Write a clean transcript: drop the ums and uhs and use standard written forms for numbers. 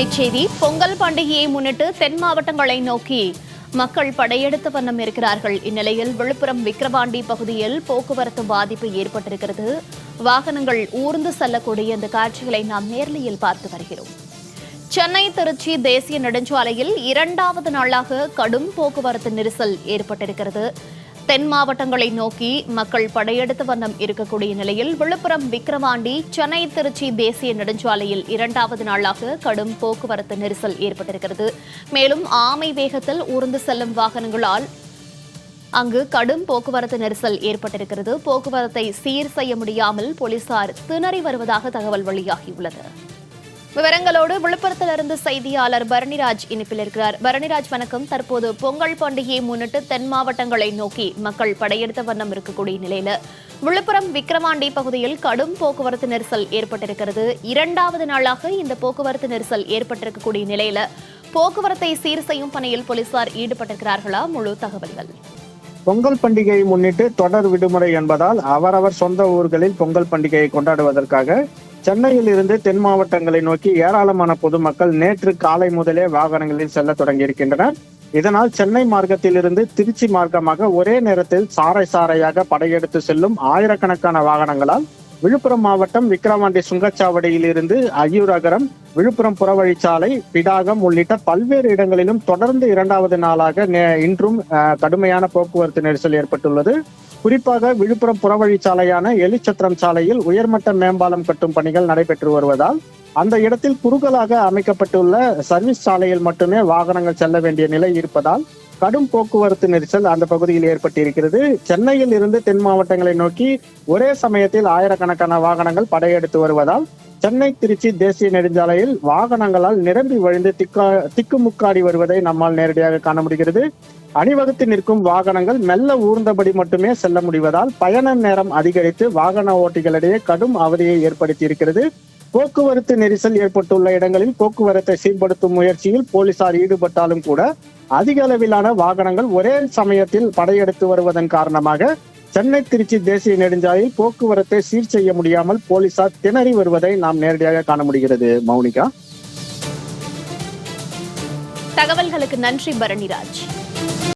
அண்மைச் செய்தி. பொங்கல் பண்டிகையை முன்னிட்டு தென் மாவட்டங்களை நோக்கி மக்கள் படையெடுத்த வண்ணம் இருக்கிறார்கள். இந்நிலையில் விழுப்புரம் விக்கிரவாண்டி பகுதியில் போக்குவரத்து பாதிப்பு ஏற்பட்டிருக்கிறது. வாகனங்கள் ஊர்ந்து செல்லக்கூடிய இந்த காட்சிகளை நாம் நேர்லையில் பார்த்து வருகிறோம். சென்னை திருச்சி தேசிய நெடுஞ்சாலையில் 2வது நாளாக கடும் போக்குவரத்து நெரிசல் ஏற்பட்டிருக்கிறது. தென் மாவட்டங்களை நோக்கி மக்கள் படையெடுத்த வண்ணம் இருக்கக்கூடிய நிலையில் விழுப்புரம் விக்கிரவாண்டி சென்னை திருச்சி தேசிய நெடுஞ்சாலையில் 2வது நாளாக கடும் போக்குவரத்து நெரிசல் ஏற்பட்டிருக்கிறது. மேலும் ஆமை வேகத்தில் ஊர்ந்து செல்லும் வாகனங்களால் அங்கு கடும் போக்குவரத்து நெரிசல் ஏற்பட்டிருக்கிறது. போக்குவரத்தை சீர் செய்ய முடியாமல் போலீசார் திணறி வருவதாக தகவல் வெளியாகியுள்ளது. விவரங்களோடு விழுப்புரத்திலிருந்து செய்தியாளர் பரணிராஜ் இணைப்பில் இருக்கிறார். பரணிராஜ், வணக்கம். தற்போது பொங்கல் பண்டிகையை முன்னிட்டு தென் மாவட்டங்களை நோக்கி மக்கள் படையெடுத்த வண்ணம் இருக்கக்கூடிய நிலையில விழுப்புரம் விக்கிரவாண்டி பகுதியில் கடும் போக்குவரத்து நெரிசல் ஏற்பட்டிருக்கிறது. 2வது நாளாக இந்த போக்குவரத்து நெரிசல் ஏற்பட்டிருக்கக்கூடிய நிலையில போக்குவரத்தை சீர் செய்யும் பணியில் போலீசார் ஈடுபட்டிருக்கிறார்களா? முழு தகவல்கள். பொங்கல் பண்டிகையை முன்னிட்டு தொடர் விடுமுறை என்பதால் அவரவர் சொந்த ஊர்களில் பொங்கல் பண்டிகையை கொண்டாடுவதற்காக சென்னையில் இருந்து தென் மாவட்டங்களை நோக்கி ஏராளமான பொதுமக்கள் நேற்று காலை முதலே வாகனங்களில் செல்ல தொடங்கியிருக்கின்றனர். இதனால் சென்னை மார்க்கத்திலிருந்து திருச்சி மார்க்கமாக ஒரே நேரத்தில் சாறை சாறையாக படையெடுத்து செல்லும் ஆயிரக்கணக்கான வாகனங்களால் விழுப்புரம் மாவட்டம் விக்கிரவாண்டி சுங்கச்சாவடியில் இருந்து ஐயூரகரம், விழுப்புரம் புறவழிச்சாலை, பிடாகம் உள்ளிட்ட பல்வேறு இடங்களிலும் தொடர்ந்து 2வது நாளாக இன்றும் கடுமையான போக்குவரத்து நெரிசல் ஏற்பட்டுள்ளது. குறிப்பாக விழுப்புரம் புறவழிச்சாலையான எலிச்சத்திரம் சாலையில் உயர்மட்ட மேம்பாலம் கட்டும் பணிகள் நடைபெற்று வருவதால் அந்த இடத்தில் குறுகலாக அமைக்கப்பட்டுள்ள சர்வீஸ் சாலையில் மட்டுமே வாகனங்கள் செல்ல வேண்டிய நிலை இருப்பதால் கடும் போக்குவரத்து நெரிசல் அந்த பகுதியில் ஏற்பட்டிருக்கிறது. சென்னையில் இருந்து தென் மாவட்டங்களை நோக்கி ஒரே சமயத்தில் ஆயிரக்கணக்கான வாகனங்கள் படையெடுத்து வருவதால் சென்னை திருச்சி தேசிய நெடுஞ்சாலையில் வாகனங்களால் நிரம்பி வழிந்து திக்குமுக்காடி வருவதை நம்மால் நேரடியாக காண முடிகிறது. அணிவகுத்து நிற்கும் வாகனங்கள் மெல்ல ஊர்ந்தபடி மட்டுமே செல்ல முடிவதால் பயண நேரம் அதிகரித்து வாகன ஓட்டிகளிடையே கடும் அவதியை ஏற்படுத்தி இருக்கிறது. போக்குவரத்து நெரிசல் ஏற்பட்டுள்ள இடங்களில் போக்குவரத்தை சீர்படுத்தும் முயற்சியில் போலீசார் ஈடுபட்டாலும் கூட அதிக அளவிலான வாகனங்கள் ஒரே சமயத்தில் படையெடுத்து வருவதன் காரணமாக சென்னை திருச்சி தேசிய நெடுஞ்சாலையில் போக்குவரத்தை சீர் செய்ய முடியாமல் போலீசார் திணறி வருவதை நாம் நேரடியாக காண முடிகிறது. மௌனிகா, தகவல்களுக்கு நன்றி பரணிராஜ்.